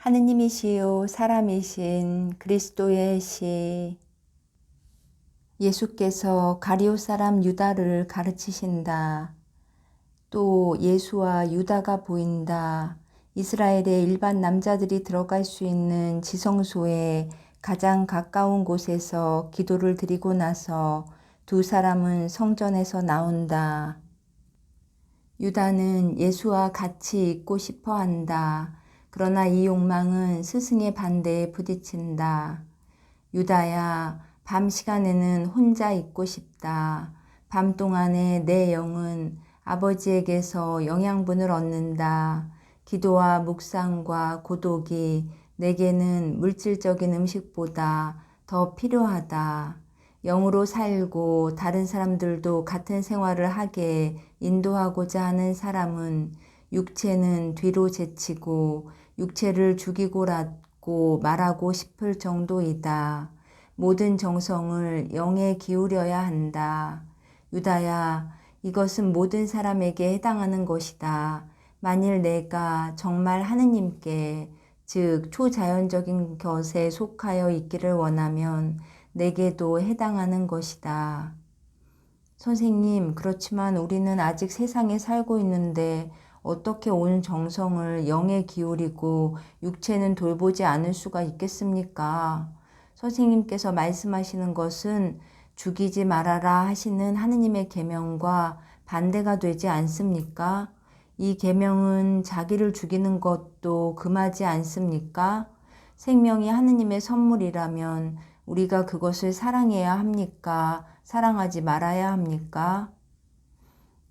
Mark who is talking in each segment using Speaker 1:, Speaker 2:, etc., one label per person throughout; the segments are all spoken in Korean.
Speaker 1: 하느님이시요 사람이신 그리스도의 시. 예수께서 가룟 사람 유다를 가르치신다. 또 예수와 유다가 보인다. 이스라엘의 일반 남자들이 들어갈 수 있는 지성소에 가장 가까운 곳에서 기도를 드리고 나서 두 사람은 성전에서 나온다. 유다는 예수와 같이 있고 싶어 한다. 그러나 이 욕망은 스승의 반대에 부딪힌다. 유다야, 밤 시간에는 혼자 있고 싶다. 밤 동안에 내 영은 아버지에게서 영양분을 얻는다. 기도와 묵상과 고독이 내게는 물질적인 음식보다 더 필요하다. 영으로 살고 다른 사람들도 같은 생활을 하게 인도하고자 하는 사람은 육체는 뒤로 제치고 육체를 죽이고라고 말하고 싶을 정도이다. 모든 정성을 영에 기울여야 한다. 유다야, 이것은 모든 사람에게 해당하는 것이다. 만일 내가 정말 하느님께, 즉 초자연적인 것에 속하여 있기를 원하면 내게도 해당하는 것이다. 선생님, 그렇지만 우리는 아직 세상에 살고 있는데 어떻게 온 정성을 영에 기울이고 육체는 돌보지 않을 수가 있겠습니까? 선생님께서 말씀하시는 것은 죽이지 말아라 하시는 하느님의 계명과 반대가 되지 않습니까? 이 계명은 자기를 죽이는 것도 금하지 않습니까? 생명이 하느님의 선물이라면 우리가 그것을 사랑해야 합니까? 사랑하지 말아야 합니까?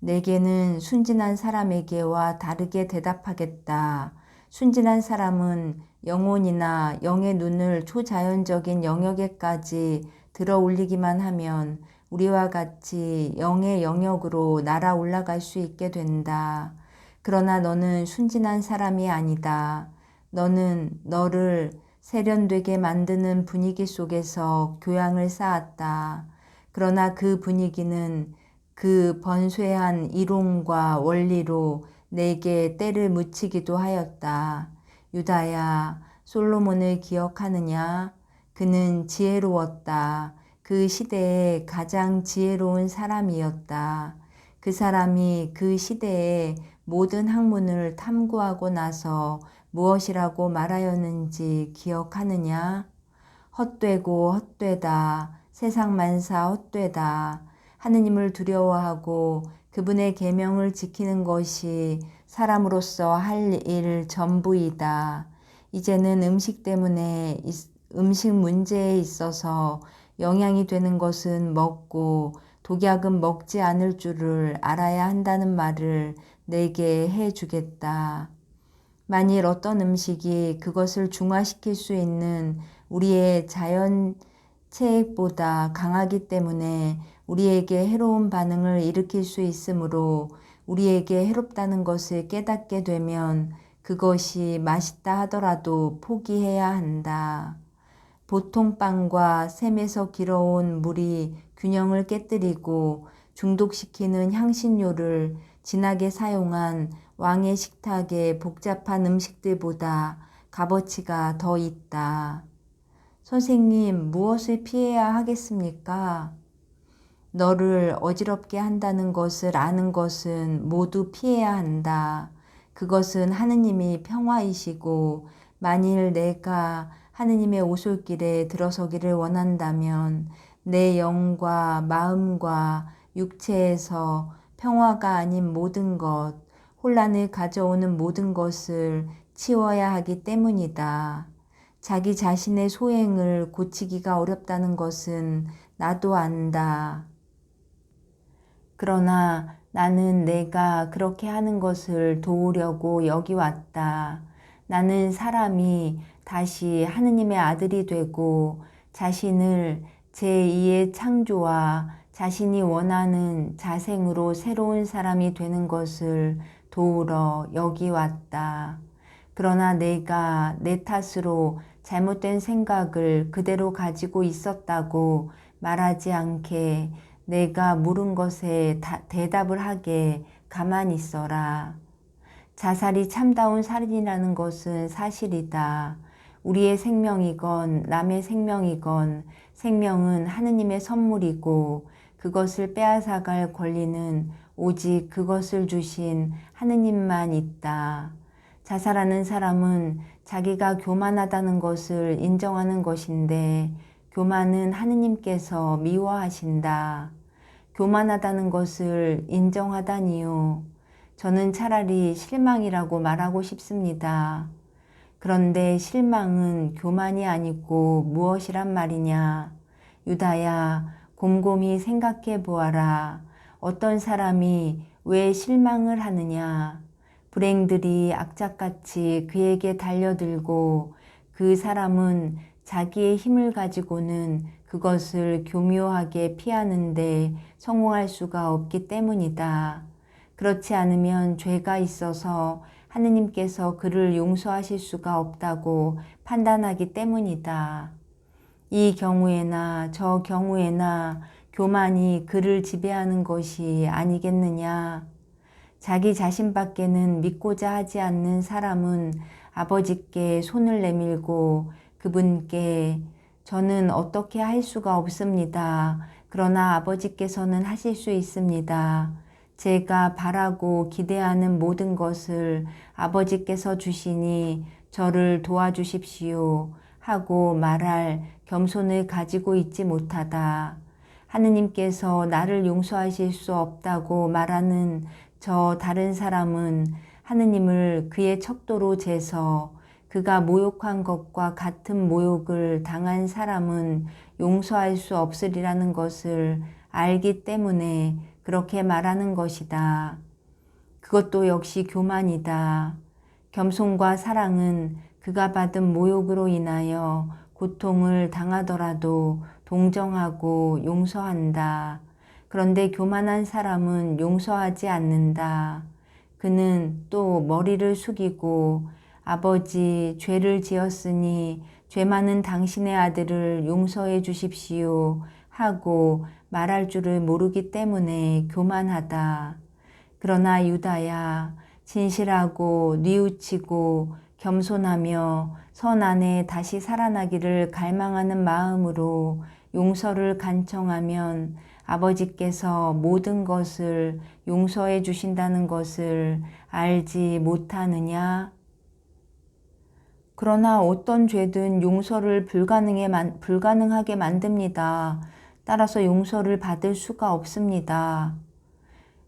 Speaker 1: 내게는 순진한 사람에게와 다르게 대답하겠다. 순진한 사람은 영혼이나 영의 눈을 초자연적인 영역에까지 들어 올리기만 하면 우리와 같이 영의 영역으로 날아 올라갈 수 있게 된다. 그러나 너는 순진한 사람이 아니다. 너는 너를 세련되게 만드는 분위기 속에서 교양을 쌓았다. 그러나 그 분위기는 그 번뇌한 이론과 원리로 내게 때를 묻히기도 하였다. 유다야, 솔로몬을 기억하느냐? 그는 지혜로웠다. 그 시대에 가장 지혜로운 사람이었다. 그 사람이 그 시대의 모든 학문을 탐구하고 나서 무엇이라고 말하였는지 기억하느냐? 헛되고 헛되다. 세상 만사 헛되다. 하느님을 두려워하고 그분의 계명을 지키는 것이 사람으로서 할 일 전부이다. 이제는 음식 문제에 있어서 영향이 되는 것은 먹고 독약은 먹지 않을 줄을 알아야 한다는 말을 내게 해주겠다. 만일 어떤 음식이 그것을 중화시킬 수 있는 우리의 자연 체액보다 강하기 때문에 우리에게 해로운 반응을 일으킬 수 있으므로 우리에게 해롭다는 것을 깨닫게 되면 그것이 맛있다 하더라도 포기해야 한다. 보통 빵과 샘에서 길어온 물이 균형을 깨뜨리고 중독시키는 향신료를 진하게 사용한 왕의 식탁의 복잡한 음식들보다 값어치가 더 있다. 선생님, 무엇을 피해야 하겠습니까? 너를 어지럽게 한다는 것을 아는 것은 모두 피해야 한다. 그것은 하느님이 평화이시고 만일 내가 하느님의 오솔길에 들어서기를 원한다면 내 영과 마음과 육체에서 평화가 아닌 모든 것, 혼란을 가져오는 모든 것을 치워야 하기 때문이다. 자기 자신의 소행을 고치기가 어렵다는 것은 나도 안다. 그러나 나는 내가 그렇게 하는 것을 도우려고 여기 왔다. 나는 사람이 다시 하느님의 아들이 되고 자신을 제2의 창조와 자신이 원하는 자생으로 새로운 사람이 되는 것을 도우러 여기 왔다. 그러나 내가 내 탓으로 잘못된 생각을 그대로 가지고 있었다고 말하지 않게 내가 물은 것에 대답을 하게 가만히 있어라. 자살이 참다운 살인이라는 것은 사실이다. 우리의 생명이건 남의 생명이건 생명은 하느님의 선물이고 그것을 빼앗아갈 권리는 오직 그것을 주신 하느님만 있다. 자살하는 사람은 자기가 교만하다는 것을 인정하는 것인데 교만은 하느님께서 미워하신다. 교만하다는 것을 인정하다니요. 저는 차라리 실망이라고 말하고 싶습니다. 그런데 실망은 교만이 아니고 무엇이란 말이냐? 유다야, 곰곰이 생각해 보아라. 어떤 사람이 왜 실망을 하느냐? 불행들이 악착같이 그에게 달려들고 그 사람은 자기의 힘을 가지고는 그것을 교묘하게 피하는데 성공할 수가 없기 때문이다. 그렇지 않으면 죄가 있어서 하느님께서 그를 용서하실 수가 없다고 판단하기 때문이다. 이 경우에나 저 경우에나 교만이 그를 지배하는 것이 아니겠느냐. 자기 자신밖에는 믿고자 하지 않는 사람은 아버지께 손을 내밀고 그분께 저는 어떻게 할 수가 없습니다. 그러나 아버지께서는 하실 수 있습니다. 제가 바라고 기대하는 모든 것을 아버지께서 주시니 저를 도와주십시오 하고 말할 겸손을 가지고 있지 못하다. 하느님께서 나를 용서하실 수 없다고 말하는 저 다른 사람은 하느님을 그의 척도로 재서 그가 모욕한 것과 같은 모욕을 당한 사람은 용서할 수 없으리라는 것을 알기 때문에 그렇게 말하는 것이다. 그것도 역시 교만이다. 겸손과 사랑은 그가 받은 모욕으로 인하여 고통을 당하더라도 동정하고 용서한다. 그런데 교만한 사람은 용서하지 않는다. 그는 또 머리를 숙이고 아버지 죄를 지었으니 죄 많은 당신의 아들을 용서해 주십시오 하고 말할 줄을 모르기 때문에 교만하다. 그러나 유다야, 진실하고 뉘우치고 겸손하며 선 안에 다시 살아나기를 갈망하는 마음으로 용서를 간청하면 아버지께서 모든 것을 용서해 주신다는 것을 알지 못하느냐? 그러나 어떤 죄든 용서를 불가능하게 만듭니다. 따라서 용서를 받을 수가 없습니다.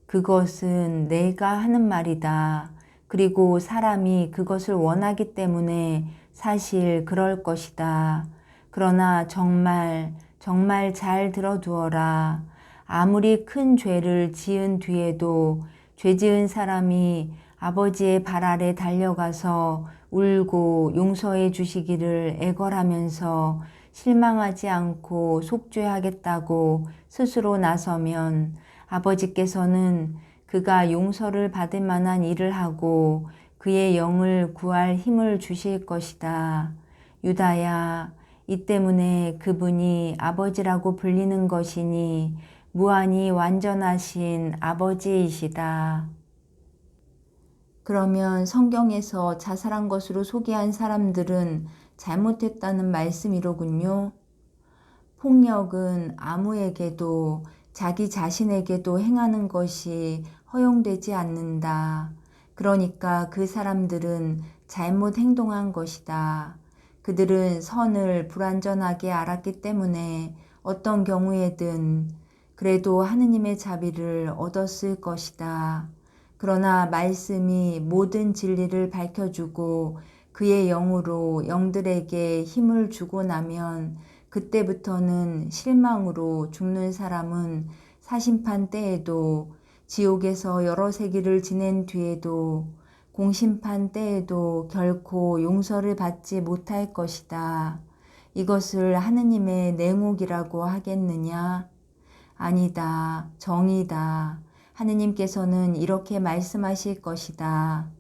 Speaker 1: 그것은 내가 하는 말이다. 그리고 사람이 그것을 원하기 때문에 사실 그럴 것이다. 그러나 정말 잘 들어두어라. 아무리 큰 죄를 지은 뒤에도 죄 지은 사람이 아버지의 발 아래 달려가서 울고 용서해 주시기를 애걸하면서 실망하지 않고 속죄하겠다고 스스로 나서면 아버지께서는 그가 용서를 받을 만한 일을 하고 그의 영을 구할 힘을 주실 것이다. 유다야, 이 때문에 그분이 아버지라고 불리는 것이니 무한히 완전하신 아버지이시다. 그러면 성경에서 자살한 것으로 소개한 사람들은 잘못했다는 말씀이로군요. 폭력은 아무에게도 자기 자신에게도 행하는 것이 허용되지 않는다. 그러니까 그 사람들은 잘못 행동한 것이다. 그들은 선을 불완전하게 알았기 때문에 어떤 경우에든 그래도 하느님의 자비를 얻었을 것이다. 그러나 말씀이 모든 진리를 밝혀주고 그의 영으로 영들에게 힘을 주고 나면 그때부터는 실망으로 죽는 사람은 사심판 때에도 지옥에서 여러 세기를 지낸 뒤에도 공심판 때에도 결코 용서를 받지 못할 것이다. 이것을 하느님의 냉혹이라고 하겠느냐? 아니다. 정의다. 하느님께서는 이렇게 말씀하실 것이다.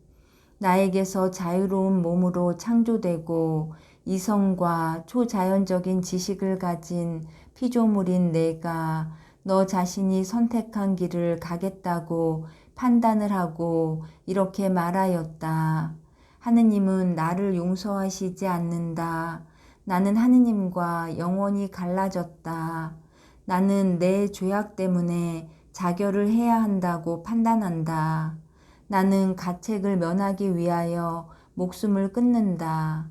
Speaker 1: 나에게서 자유로운 몸으로 창조되고 이성과 초자연적인 지식을 가진 피조물인 내가 너 자신이 선택한 길을 가겠다고 판단을 하고 이렇게 말하였다. 하느님은 나를 용서하시지 않는다. 나는 하느님과 영원히 갈라졌다. 나는 내 죄악 때문에 자결을 해야 한다고 판단한다. 나는 가책을 면하기 위하여 목숨을 끊는다.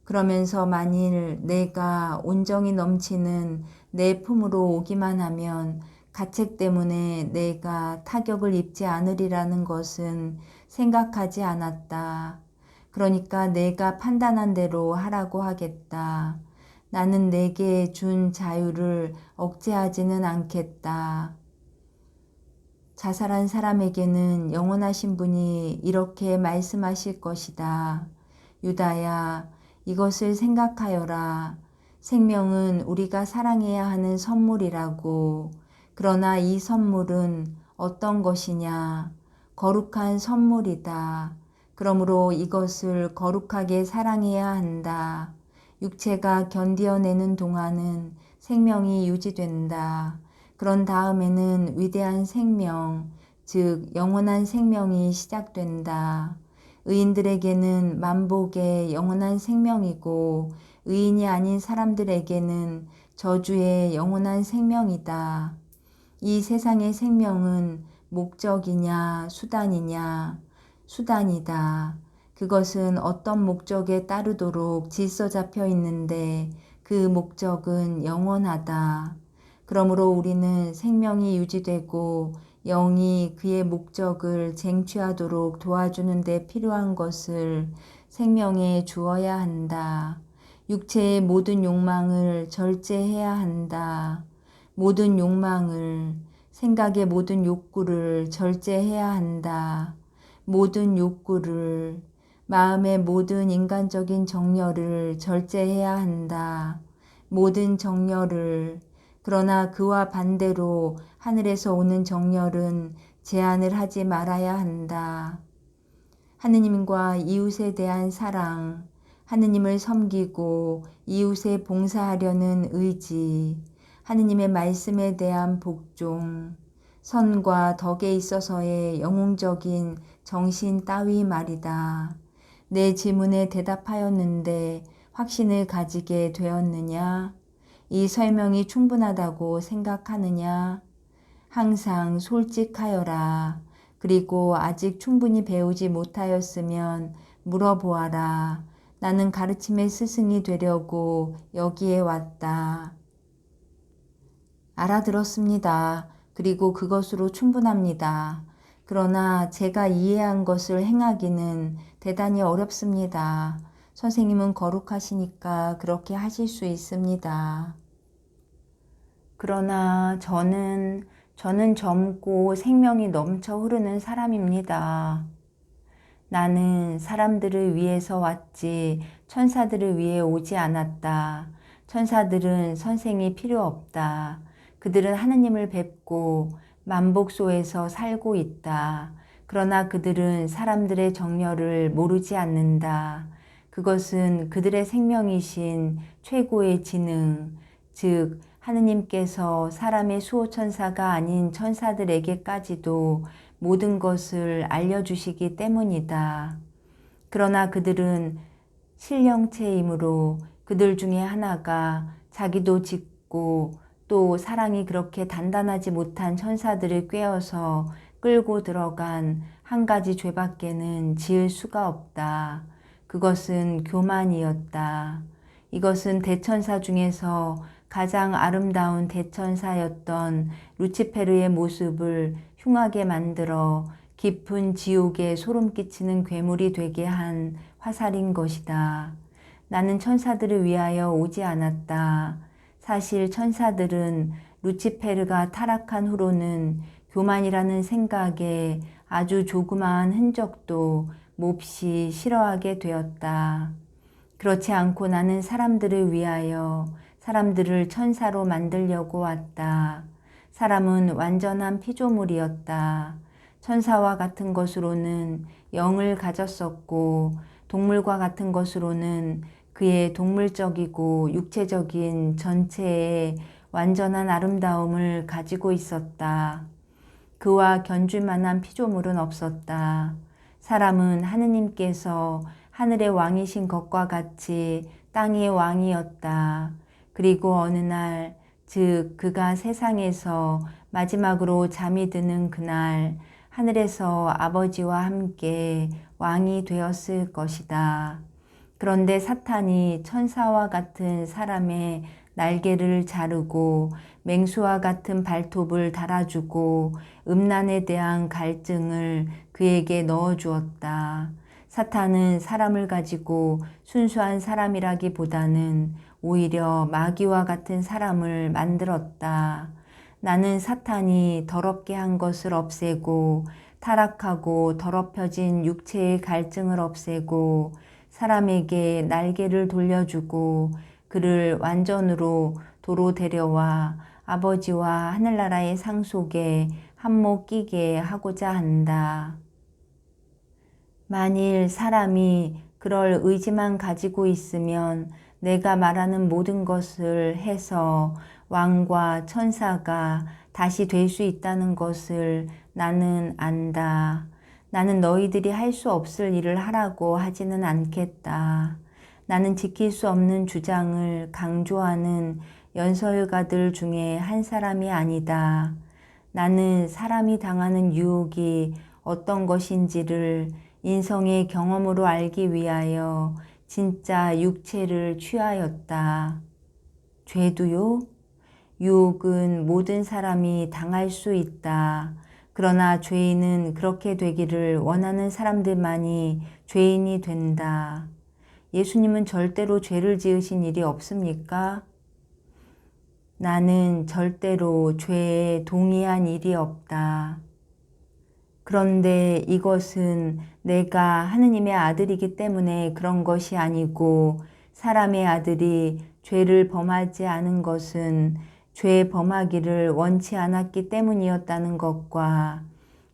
Speaker 1: 그러면서 만일 내가 온정이 넘치는 내 품으로 오기만 하면 가책 때문에 내가 타격을 입지 않으리라는 것은 생각하지 않았다. 그러니까 내가 판단한 대로 하라고 하겠다. 나는 내게 준 자유를 억제하지는 않겠다. 자살한 사람에게는 영원하신 분이 이렇게 말씀하실 것이다. 유다야, 이것을 생각하여라. 생명은 우리가 사랑해야 하는 선물이라고. 그러나 이 선물은 어떤 것이냐? 거룩한 선물이다. 그러므로 이것을 거룩하게 사랑해야 한다. 육체가 견디어내는 동안은 생명이 유지된다. 그런 다음에는 위대한 생명, 즉 영원한 생명이 시작된다. 의인들에게는 만복의 영원한 생명이고 의인이 아닌 사람들에게는 저주의 영원한 생명이다. 이 세상의 생명은 목적이냐 수단이냐? 수단이다. 그것은 어떤 목적에 따르도록 질서 잡혀 있는데 그 목적은 영원하다. 그러므로 우리는 생명이 유지되고 영이 그의 목적을 쟁취하도록 도와주는 데 필요한 것을 생명에 주어야 한다. 육체의 모든 욕망을 절제해야 한다. 모든 욕망을, 생각의 모든 욕구를 절제해야 한다. 모든 욕구를, 마음의 모든 인간적인 정열을 절제해야 한다. 모든 정열을, 그러나 그와 반대로 하늘에서 오는 정열은 제한을 하지 말아야 한다. 하느님과 이웃에 대한 사랑, 하느님을 섬기고 이웃에 봉사하려는 의지, 하느님의 말씀에 대한 복종, 선과 덕에 있어서의 영웅적인 정신 따위 말이다. 내 질문에 대답하였는데 확신을 가지게 되었느냐? 이 설명이 충분하다고 생각하느냐? 항상 솔직하여라. 그리고 아직 충분히 배우지 못하였으면 물어보아라. 나는 가르침의 스승이 되려고 여기에 왔다. 알아들었습니다. 그리고 그것으로 충분합니다. 그러나 제가 이해한 것을 행하기는 대단히 어렵습니다. 선생님은 거룩하시니까 그렇게 하실 수 있습니다. 그러나 저는 젊고 생명이 넘쳐 흐르는 사람입니다. 나는 사람들을 위해서 왔지 천사들을 위해 오지 않았다. 천사들은 선생이 필요 없다. 그들은 하느님을 뵙고 만복소에서 살고 있다. 그러나 그들은 사람들의 정열을 모르지 않는다. 그것은 그들의 생명이신 최고의 지능, 즉 하느님께서 사람의 수호천사가 아닌 천사들에게까지도 모든 것을 알려주시기 때문이다. 그러나 그들은 신령체이므로 그들 중에 하나가 자기도 짓고 또 사랑이 그렇게 단단하지 못한 천사들을 꿰어서 끌고 들어간 한 가지 죄밖에는 지을 수가 없다. 그것은 교만이었다. 이것은 대천사 중에서 가장 아름다운 대천사였던 루치페르의 모습을 흉하게 만들어 깊은 지옥에 소름 끼치는 괴물이 되게 한 화살인 것이다. 나는 천사들을 위하여 오지 않았다. 사실 천사들은 루치페르가 타락한 후로는 교만이라는 생각에 아주 조그마한 흔적도 몹시 싫어하게 되었다. 그렇지 않고 나는 사람들을 위하여 사람들을 천사로 만들려고 왔다. 사람은 완전한 피조물이었다. 천사와 같은 것으로는 영을 가졌었고 동물과 같은 것으로는 그의 동물적이고 육체적인 전체의 완전한 아름다움을 가지고 있었다. 그와 견줄 만한 피조물은 없었다. 사람은 하느님께서 하늘의 왕이신 것과 같이 땅의 왕이었다. 그리고 어느 날, 즉 그가 세상에서 마지막으로 잠이 드는 그날, 하늘에서 아버지와 함께 왕이 되었을 것이다. 그런데 사탄이 천사와 같은 사람의 날개를 자르고 맹수와 같은 발톱을 달아주고 음란에 대한 갈증을 그에게 넣어주었다. 사탄은 사람을 가지고 순수한 사람이라기보다는 오히려 마귀와 같은 사람을 만들었다. 나는 사탄이 더럽게 한 것을 없애고 타락하고 더럽혀진 육체의 갈증을 없애고 사람에게 날개를 돌려주고 그를 완전으로 도로 데려와 아버지와 하늘나라의 상속에 한몫 끼게 하고자 한다. 만일 사람이 그럴 의지만 가지고 있으면 내가 말하는 모든 것을 해서 왕과 천사가 다시 될 수 있다는 것을 나는 안다. 나는 너희들이 할 수 없을 일을 하라고 하지는 않겠다. 나는 지킬 수 없는 주장을 강조하는 연설가들 중에 한 사람이 아니다. 나는 사람이 당하는 유혹이 어떤 것인지를 인성의 경험으로 알기 위하여 진짜 육체를 취하였다. 죄도요? 유혹은 모든 사람이 당할 수 있다. 그러나 죄인은 그렇게 되기를 원하는 사람들만이 죄인이 된다. 예수님은 절대로 죄를 지으신 일이 없습니까? 나는 절대로 죄에 동의한 일이 없다. 그런데 이것은 내가 하느님의 아들이기 때문에 그런 것이 아니고 사람의 아들이 죄를 범하지 않은 것은 죄 범하기를 원치 않았기 때문이었다는 것과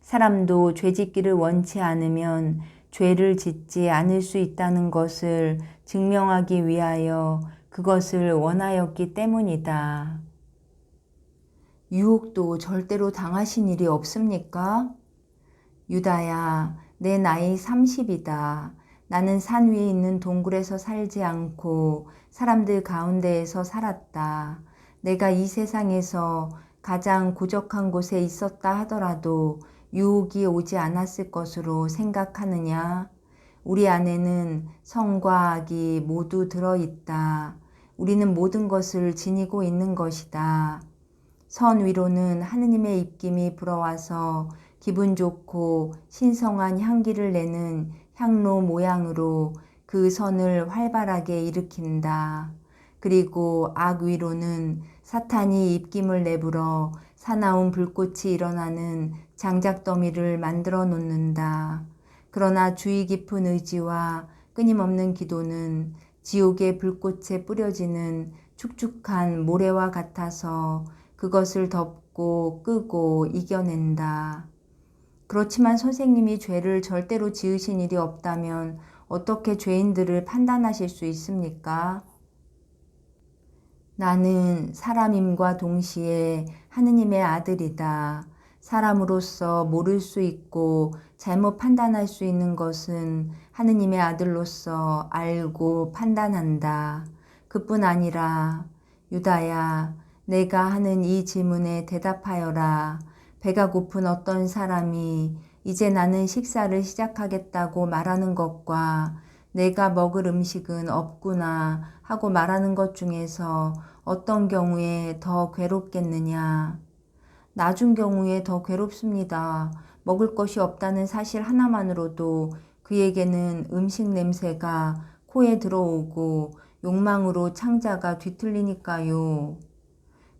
Speaker 1: 사람도 죄 짓기를 원치 않으면 죄를 짓지 않을 수 있다는 것을 증명하기 위하여 그것을 원하였기 때문이다. 유혹도 절대로 당하신 일이 없습니까? 유다야, 내 나이 30이다. 나는 산 위에 있는 동굴에서 살지 않고 사람들 가운데에서 살았다. 내가 이 세상에서 가장 고적한 곳에 있었다 하더라도 유혹이 오지 않았을 것으로 생각하느냐? 우리 안에는 선과 악이 모두 들어있다. 우리는 모든 것을 지니고 있는 것이다. 선 위로는 하느님의 입김이 불어와서 기분 좋고 신성한 향기를 내는 향로 모양으로 그 선을 활발하게 일으킨다. 그리고 악 위로는 사탄이 입김을 내불어 사나운 불꽃이 일어나는 장작더미를 만들어 놓는다. 그러나 주의 깊은 의지와 끊임없는 기도는 지옥의 불꽃에 뿌려지는 축축한 모래와 같아서 그것을 덮고 끄고 이겨낸다. 그렇지만 선생님이 죄를 절대로 지으신 일이 없다면 어떻게 죄인들을 판단하실 수 있습니까? 나는 사람임과 동시에 하느님의 아들이다. 사람으로서 모를 수 있고 잘못 판단할 수 있는 것은 하느님의 아들로서 알고 판단한다. 그뿐 아니라 유다야, 내가 하는 이 질문에 대답하여라. 배가 고픈 어떤 사람이 이제 나는 식사를 시작하겠다고 말하는 것과 내가 먹을 음식은 없구나 하고 말하는 것 중에서 어떤 경우에 더 괴롭겠느냐? 나중 경우에 더 괴롭습니다. 먹을 것이 없다는 사실 하나만으로도 그에게는 음식 냄새가 코에 들어오고 욕망으로 창자가 뒤틀리니까요.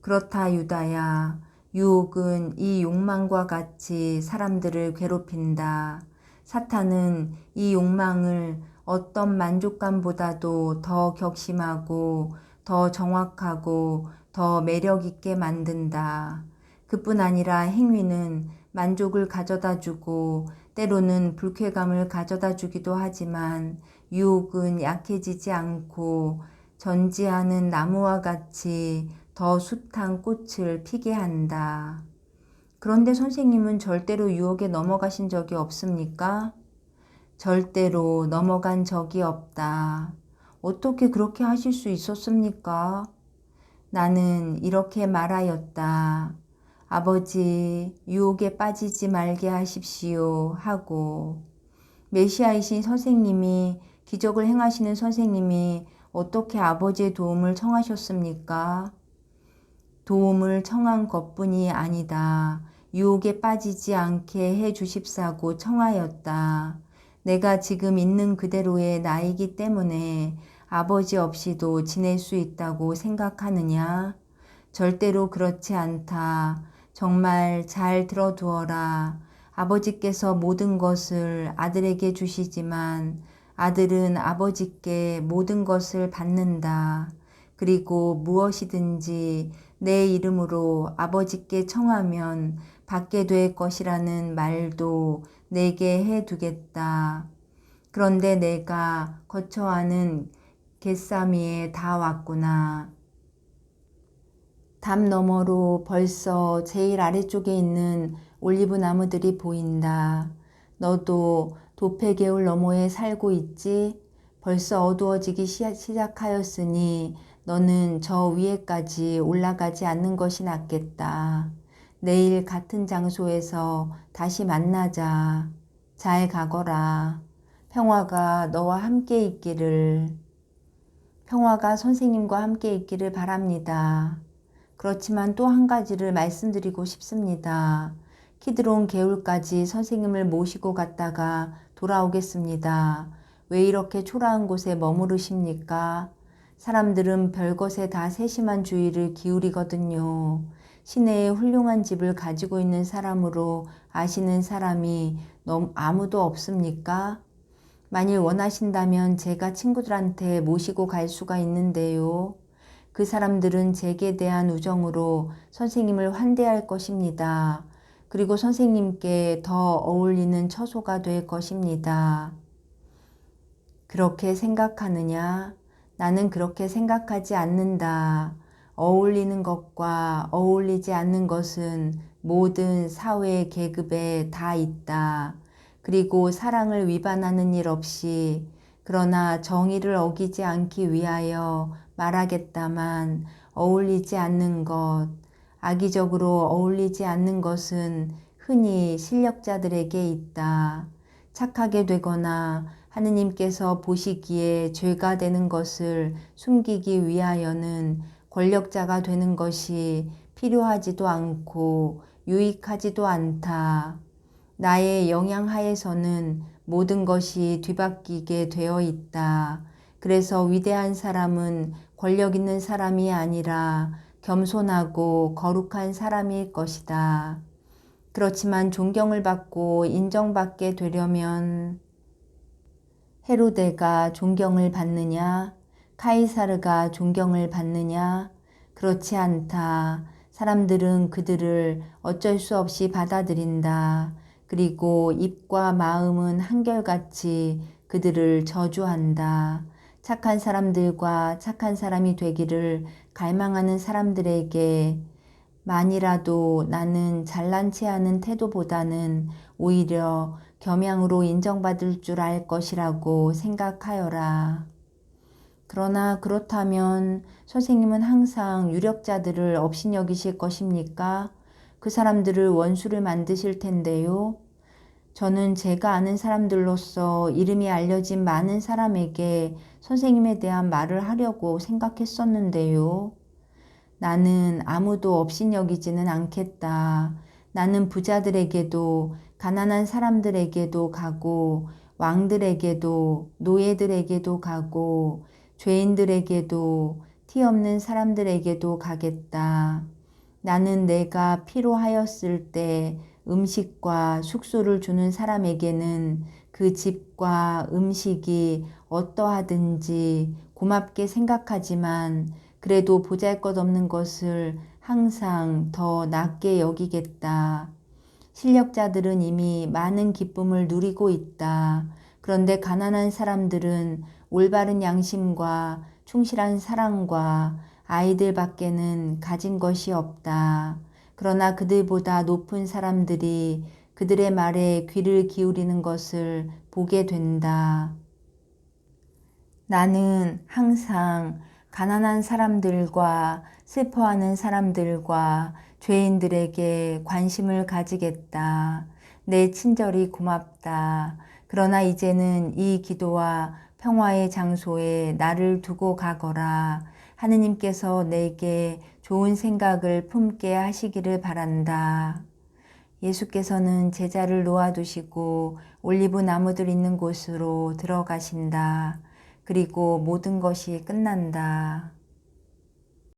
Speaker 1: 그렇다 유다야. 유혹은 이 욕망과 같이 사람들을 괴롭힌다. 사탄은 이 욕망을 어떤 만족감보다도 더 격심하고 더 정확하고 더 매력 있게 만든다. 그뿐 아니라 행위는 만족을 가져다 주고 때로는 불쾌감을 가져다 주기도 하지만 유혹은 약해지지 않고 전지하는 나무와 같이 더 숱한 꽃을 피게 한다. 그런데 선생님은 절대로 유혹에 넘어가신 적이 없습니까? 절대로 넘어간 적이 없다. 어떻게 그렇게 하실 수 있었습니까? 나는 이렇게 말하였다. 아버지, 유혹에 빠지지 말게 하십시오. 하고, 메시아이신 선생님이, 기적을 행하시는 선생님이 어떻게 아버지의 도움을 청하셨습니까? 도움을 청한 것뿐이 아니다. 유혹에 빠지지 않게 해 주십사고 청하였다. 내가 지금 있는 그대로의 나이기 때문에 아버지 없이도 지낼 수 있다고 생각하느냐? 절대로 그렇지 않다. 정말 잘 들어두어라. 아버지께서 모든 것을 아들에게 주시지만 아들은 아버지께 모든 것을 받는다. 그리고 무엇이든지 내 이름으로 아버지께 청하면 받게 될 것이라는 말도 내게 해두겠다. 그런데 내가 거처하는 겟사미에 다 왔구나. 담 너머로 벌써 제일 아래쪽에 있는 올리브 나무들이 보인다. 너도 도폐개울 너머에 살고 있지? 벌써 어두워지기 시작하였으니 너는 저 위에까지 올라가지 않는 것이 낫겠다. 내일 같은 장소에서 다시 만나자. 잘 가거라. 평화가 너와 함께 있기를. 평화가 선생님과 함께 있기를 바랍니다. 그렇지만 또 한 가지를 말씀드리고 싶습니다. 키드론 개울까지 선생님을 모시고 갔다가 돌아오겠습니다. 왜 이렇게 초라한 곳에 머무르십니까? 사람들은 별것에 다 세심한 주의를 기울이거든요. 시내에 훌륭한 집을 가지고 있는 사람으로 아시는 사람이 아무도 없습니까? 만일 원하신다면 제가 친구들한테 모시고 갈 수가 있는데요. 그 사람들은 제게 대한 우정으로 선생님을 환대할 것입니다. 그리고 선생님께 더 어울리는 처소가 될 것입니다. 그렇게 생각하느냐? 나는 그렇게 생각하지 않는다. 어울리는 것과 어울리지 않는 것은 모든 사회 계급에 다 있다. 그리고 사랑을 위반하는 일 없이, 그러나 정의를 어기지 않기 위하여 말하겠다만 어울리지 않는 것, 악의적으로 어울리지 않는 것은 흔히 실력자들에게 있다. 착하게 되거나 하느님께서 보시기에 죄가 되는 것을 숨기기 위하여는 권력자가 되는 것이 필요하지도 않고 유익하지도 않다. 나의 영향 하에서는 모든 것이 뒤바뀌게 되어 있다. 그래서 위대한 사람은 권력 있는 사람이 아니라 겸손하고 거룩한 사람일 것이다. 그렇지만 존경을 받고 인정받게 되려면 헤로데가 존경을 받느냐? 카이사르가 존경을 받느냐? 그렇지 않다. 사람들은 그들을 어쩔 수 없이 받아들인다. 그리고 입과 마음은 한결같이 그들을 저주한다. 착한 사람들과 착한 사람이 되기를 갈망하는 사람들에게 만이라도 나는 잘난 체 하는 태도보다는 오히려 겸양으로 인정받을 줄 알 것이라고 생각하여라. 그러나 그렇다면 선생님은 항상 유력자들을 업신여기실 것입니까? 그 사람들을 원수를 만드실 텐데요. 저는 제가 아는 사람들로서 이름이 알려진 많은 사람에게 선생님에 대한 말을 하려고 생각했었는데요. 나는 아무도 업신여기지는 않겠다. 나는 부자들에게도 가난한 사람들에게도 가고 왕들에게도 노예들에게도 가고 죄인들에게도 티 없는 사람들에게도 가겠다. 나는 내가 필요하였을 때 음식과 숙소를 주는 사람에게는 그 집과 음식이 어떠하든지 고맙게 생각하지만 그래도 보잘것없는 것을 항상 더 낮게 여기겠다. 실력자들은 이미 많은 기쁨을 누리고 있다. 그런데 가난한 사람들은 올바른 양심과 충실한 사랑과 아이들 밖에는 가진 것이 없다. 그러나 그들보다 높은 사람들이 그들의 말에 귀를 기울이는 것을 보게 된다. 나는 항상 가난한 사람들과 슬퍼하는 사람들과 죄인들에게 관심을 가지겠다. 내 친절이 고맙다. 그러나 이제는 이 기도와 평화의 장소에 나를 두고 가거라. 하느님께서 내게 좋은 생각을 품게 하시기를 바란다. 예수께서는 제자를 놓아두시고 올리브 나무들 있는 곳으로 들어가신다. 그리고 모든 것이 끝난다.